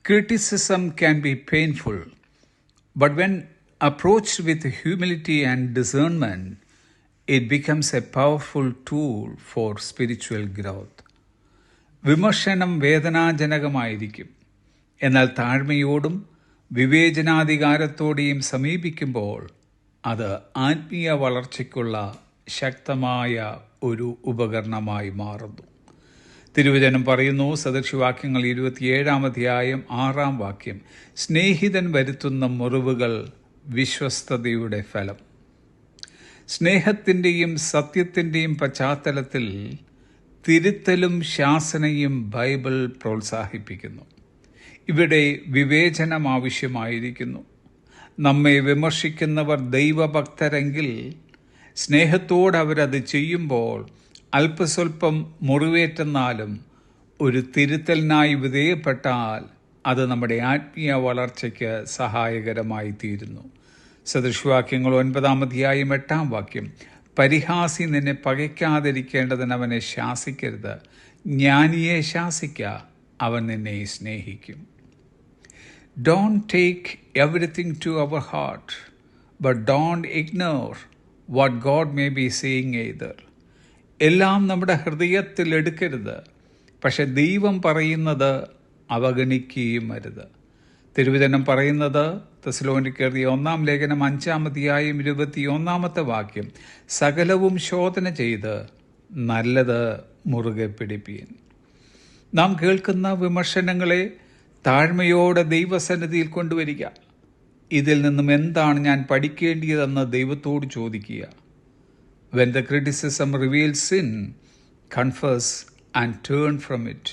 Criticism can be painful, but when approached with humility and discernment, it becomes a powerful tool for spiritual growth. വിമർശനം വേദനാജനകമായിരിക്കും. എന്നാൽ താഴ്മയോടും വിവേചനാധികാരത്തോടെയും സമീപിക്കുമ്പോൾ അത് ആത്മീയ വളർച്ചയ്ക്കുള്ള ശക്തമായ ഒരു ഉപകരണമായി മാറുന്നു. തിരുവചനം പറയുന്നു, സദൃശവാക്യങ്ങൾ 27-ാം-6 സ്നേഹിതൻ വരുത്തുന്ന മുറിവുകൾ വിശ്വസ്തതയുടെ ഫലം. സ്നേഹത്തിൻ്റെയും സത്യത്തിൻ്റെയും പശ്ചാത്തലത്തിൽ തിരുത്തലും ശാസനയും ബൈബിൾ പ്രോത്സാഹിപ്പിക്കുന്നു. ഇവിടെ വിവേചനം ആവശ്യമായിരിക്കുന്നു. നമ്മെ വിമർശിക്കുന്നവർ ദൈവഭക്തരെങ്കിൽ സ്നേഹത്തോടെ അവരത് ചെയ്യുമ്പോൾ അല്പസ്വല്പം മുറിവേറ്റെന്നാലും ഒരു തിരുത്തലിനായി വിധേയപ്പെട്ടാൽ അത് നമ്മുടെ ആത്മീയ വളർച്ചയ്ക്ക് സഹായകരമായി തീരുന്നു. സദൃശവാക്യങ്ങൾ 9-ാം-8 പരിഹാസി നിന്നെ പകയ്ക്കാതിരിക്കേണ്ടതിന് അവനെ ശാസിക്കരുത്, ജ്ഞാനിയെ ശാസിക്ക, അവൻ നിന്നെ സ്നേഹിക്കും. Don't take everything to our heart, but don't ignore what God may be saying either. എല്ലാം നമ്മുടെ ഹൃദയത്തിൽ എടുക്കരുത്, പക്ഷെ ദൈവം പറയുന്നത് അവഗണിക്കുകയും അരുത്. തിരുവചനം പറയുന്നത് തെസ്സലോനിക്കർ 1 5-21 സകലവും ശോധന ചെയ്ത് നല്ലത് മുറുകെ പിടിപ്പീൻ. നാം കേൾക്കുന്ന വിമർശനങ്ങളെ താഴ്മയോടെ ദൈവസന്നിധിയിൽ കൊണ്ടുവരിക. ഇതിൽ നിന്നും എന്താണ് ഞാൻ പഠിക്കേണ്ടതെന്ന് ദൈവത്തോട് ചോദിക്കുക. When the criticism reveals sin, confess and turn from it.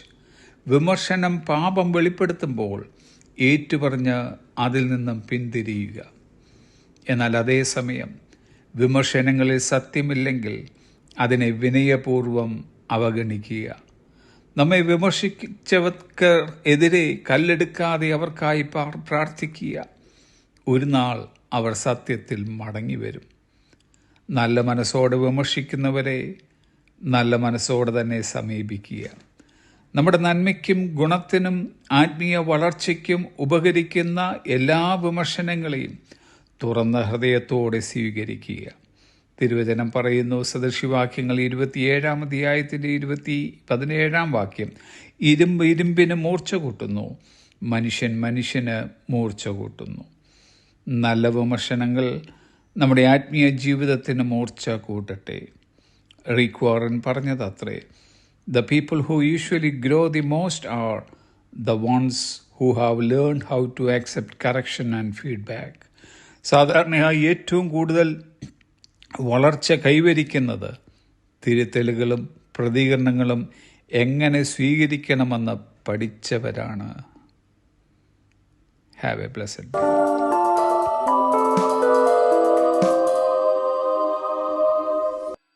വിമർശനം പാപം വെളിപ്പെടുത്തുമ്പോൾ ഏറ്റുപറഞ്ഞ് അതിൽ നിന്നും പിന്തിരിയുക. എന്നാൽ അതേസമയം വിമർശനങ്ങളിൽ സത്യമില്ലെങ്കിൽ അതിനെ വിനയപൂർവം അവഗണിക്കുക. നമ്മെ വിമർശിച്ചവർക്ക് എതിരെ കല്ലെടുക്കാതെ അവർക്കായി പ്രാർത്ഥിക്കുക. ഒരു നാൾ അവർ സത്യത്തിൽ മടങ്ങി വരും. നല്ല മനസ്സോടെ വിമർശിക്കുന്നവരെ നല്ല മനസ്സോടെ തന്നെ സമീപിക്കുക. നമ്മുടെ നന്മയ്ക്കും ഗുണത്തിനും ആത്മീയ വളർച്ചയ്ക്കും ഉപകരിക്കുന്ന എല്ലാ വിമർശനങ്ങളെയും തുറന്ന ഹൃദയത്തോടെ സ്വീകരിക്കുക. തിരുവചനം പറയുന്നു, സദൃശവാക്യങ്ങൾ 27-ാം-17 ഇരുമ്പ് ഇരുമ്പിന് മൂർച്ച കൂട്ടുന്നു, മനുഷ്യൻ മനുഷ്യന് മൂർച്ച കൂട്ടുന്നു. നല്ല വിമർശനങ്ങൾ നമ്മുടെ ആത്മീയ ജീവിതത്തിന് മൂർച്ച കൂട്ടട്ടെ. റിക് വാറൻ പറഞ്ഞതത്രേ, The people who usually grow the most are the ones who have learned how to accept correction and feedback. സാധാരണയായി ഏറ്റവും കൂടുതൽ വളർച്ച കൈവരിക്കുന്നത് തിരുത്തലുകളും പ്രതികരണങ്ങളും എങ്ങനെ സ്വീകരിക്കണമെന്ന് പഠിച്ചവരാണ്. Have a blessed day.